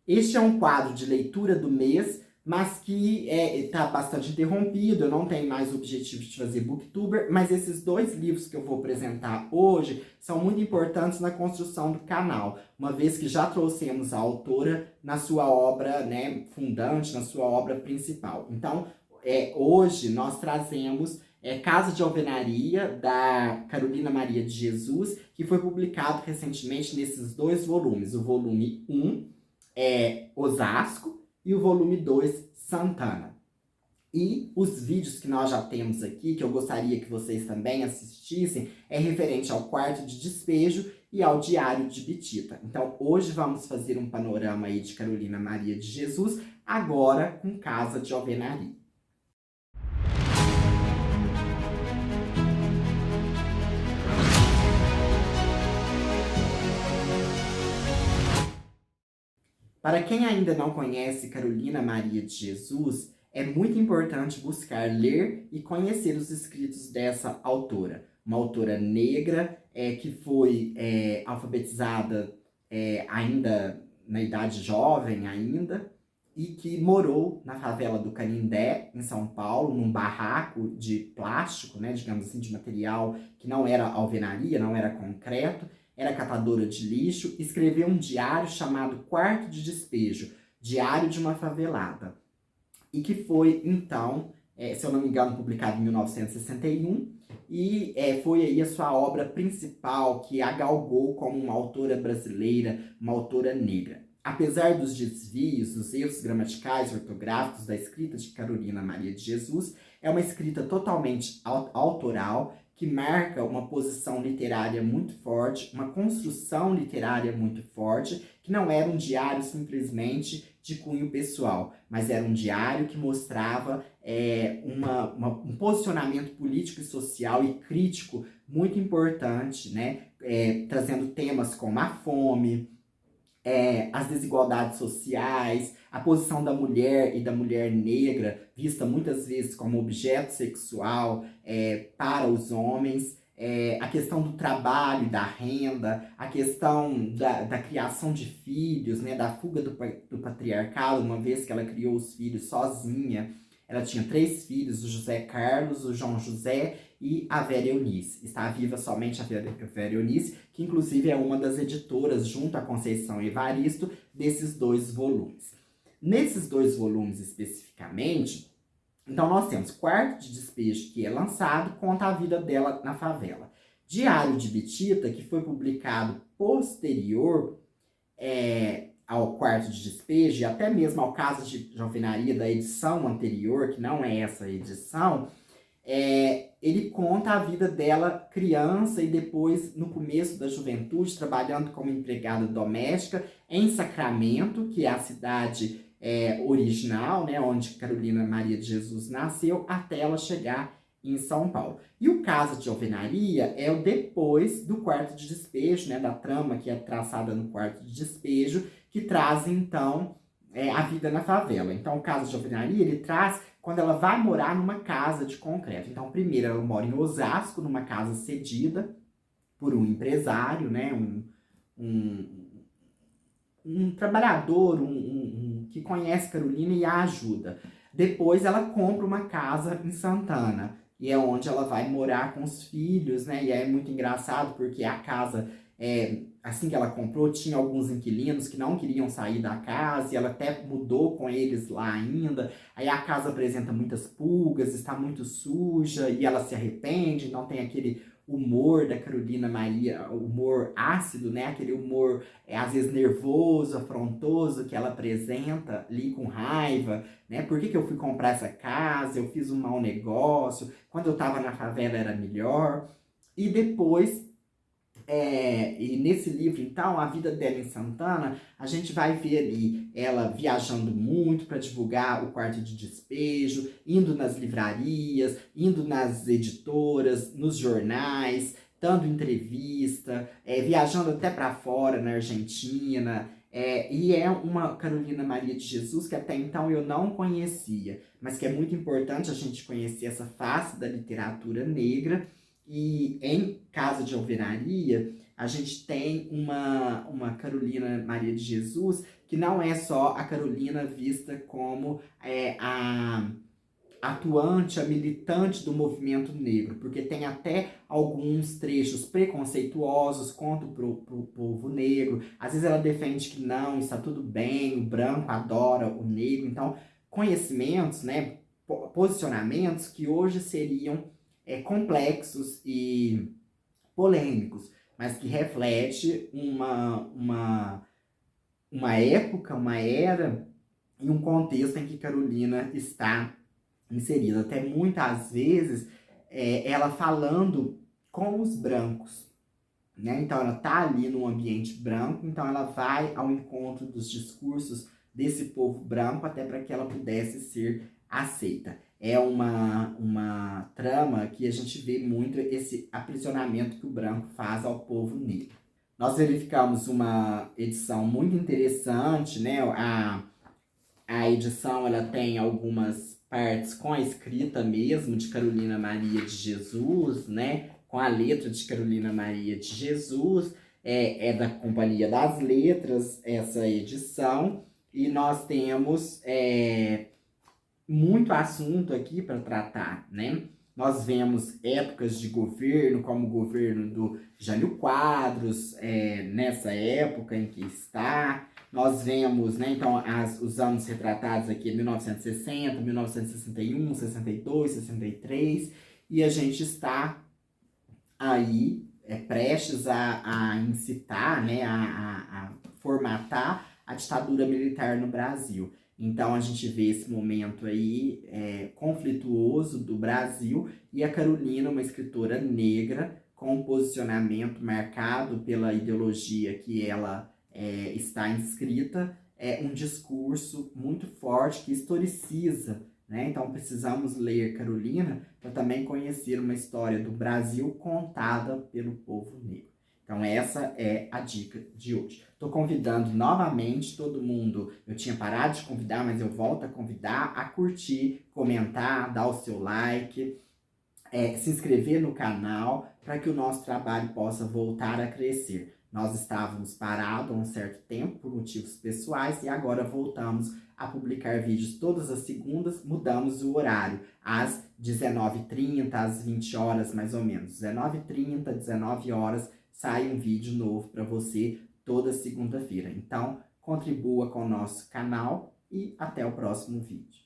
Este é um quadro de leitura do mês, mas que está bastante interrompido. Eu não tenho mais o objetivo de fazer booktuber, mas esses dois livros que eu vou apresentar hoje são muito importantes na construção do canal, uma vez que já trouxemos a autora na sua obra, né, fundante, na sua obra principal. Então, hoje nós trazemos Casa de Alvenaria, da Carolina Maria de Jesus, que foi publicado recentemente nesses dois volumes. O volume 1 é Osasco e o volume 2, Santana. E os vídeos que nós já temos aqui, que eu gostaria que vocês também assistissem, é referente ao quarto de despejo e ao diário de Bitita. Então, hoje vamos fazer um panorama aí de Carolina Maria de Jesus, agora com Casa de Alvenaria. Para quem ainda não conhece Carolina Maria de Jesus, é muito importante buscar ler e conhecer os escritos dessa autora. Uma autora negra que foi alfabetizada ainda na idade jovem ainda, e que morou na favela do Canindé, em São Paulo, num barraco de plástico, né, digamos assim, de material que não era alvenaria, não era concreto, era catadora de lixo, escreveu um diário chamado Quarto de Despejo, Diário de uma Favelada, e que foi, então, se eu não me engano, publicado em 1961, e foi aí a sua obra principal que a galgou como uma autora brasileira, uma autora negra. Apesar dos desvios, dos erros gramaticais e ortográficos da escrita de Carolina Maria de Jesus, é uma escrita totalmente autoral, que marca uma posição literária muito forte, uma construção literária muito forte, que não era um diário simplesmente de cunho pessoal, mas era um diário que mostrava um posicionamento político e social e crítico muito importante, né? Trazendo temas como a fome, as desigualdades sociais, a posição da mulher e da mulher negra, vista muitas vezes como objeto sexual para os homens, a questão do trabalho e da renda, a questão da criação de filhos, né, da fuga do patriarcado, uma vez que ela criou os filhos sozinha. Ela tinha 3 filhos, o José Carlos, o João José e a Vera Eunice. Está viva somente a Vera Eunice, que inclusive é uma das editoras, junto à Conceição Evaristo, desses 2 volumes. Nesses 2 volumes especificamente, então nós temos Quarto de Despejo, que é lançado, conta a vida dela na favela. Diário de Bitita, que foi publicado posterior ao Quarto de Despejo, e até mesmo ao Caso de Alvenaria da edição anterior, que não é essa edição, ele conta a vida dela criança e depois no começo da juventude, trabalhando como empregada doméstica em Sacramento, que é a cidade original, né, onde Carolina Maria de Jesus nasceu, até ela chegar em São Paulo. E o Caso de Alvenaria é o depois do Quarto de Despejo, né, da trama que é traçada no Quarto de Despejo, que traz então a vida na favela. Então o Caso de Alvenaria, ele traz quando ela vai morar numa casa de concreto. Então, primeiro ela mora em Osasco, numa casa cedida por um empresário, né, um trabalhador, que conhece Carolina e a ajuda. Depois ela compra uma casa em Santana, e é onde ela vai morar com os filhos, né? E é muito engraçado porque a casa, assim que ela comprou, tinha alguns inquilinos que não queriam sair da casa, e ela até mudou com eles lá ainda. Aí a casa apresenta muitas pulgas, está muito suja, e ela se arrepende, não tem aquele humor da Carolina Maria, humor ácido, né? Aquele humor às vezes nervoso, afrontoso que ela apresenta ali com raiva, né? Por que eu fui comprar essa casa? Eu fiz um mau negócio. Quando eu tava na favela era melhor. E depois, e nesse livro, então, a vida dela em Santana, a gente vai ver ali ela viajando muito para divulgar o Quarto de Despejo, indo nas livrarias, indo nas editoras, nos jornais, dando entrevista, viajando até para fora, na Argentina. E é uma Carolina Maria de Jesus que até então eu não conhecia, mas que é muito importante a gente conhecer essa face da literatura negra. E em Casa de Alvenaria, a gente tem uma Carolina Maria de Jesus que não é só a Carolina vista como a atuante, a militante do movimento negro, porque tem até alguns trechos preconceituosos contra o povo negro. Às vezes ela defende que não, está tudo bem, o branco adora o negro. Então, conhecimentos, né, posicionamentos que hoje seriam complexos e polêmicos, mas que reflete uma época, uma era e um contexto em que Carolina está inserida. Até muitas vezes ela falando com os brancos, né? Então ela tá ali num ambiente branco, então ela vai ao encontro dos discursos desse povo branco até para que ela pudesse ser aceita. É uma trama que a gente vê muito esse aprisionamento que o branco faz ao povo negro. Nós verificamos uma edição muito interessante, né? A edição ela tem algumas partes com a escrita mesmo de Carolina Maria de Jesus, né? Com a letra de Carolina Maria de Jesus. É da Companhia das Letras essa edição. E nós temos muito assunto aqui para tratar, né? Nós vemos épocas de governo, como o governo do Jânio Quadros, nessa época em que está. Nós vemos, né, então, os anos retratados aqui, 1960, 1961, 62, 63, e a gente está aí prestes a incitar, né, a formatar a ditadura militar no Brasil. Então a gente vê esse momento aí conflituoso do Brasil e a Carolina, uma escritora negra com um posicionamento marcado pela ideologia que ela está inscrita, um discurso muito forte que historiciza, né? Então precisamos ler Carolina para também conhecer uma história do Brasil contada pelo povo negro. Então essa é a dica de hoje. Estou convidando novamente todo mundo, eu tinha parado de convidar, mas eu volto a convidar a curtir, comentar, dar o seu like, se inscrever no canal para que o nosso trabalho possa voltar a crescer. Nós estávamos parados há um certo tempo por motivos pessoais e agora voltamos a publicar vídeos todas as segundas, mudamos o horário, às 19h30, às 20 horas mais ou menos. 19h30, 19 horas, sai um vídeo novo para você toda segunda-feira. Então, contribua com o nosso canal e até o próximo vídeo.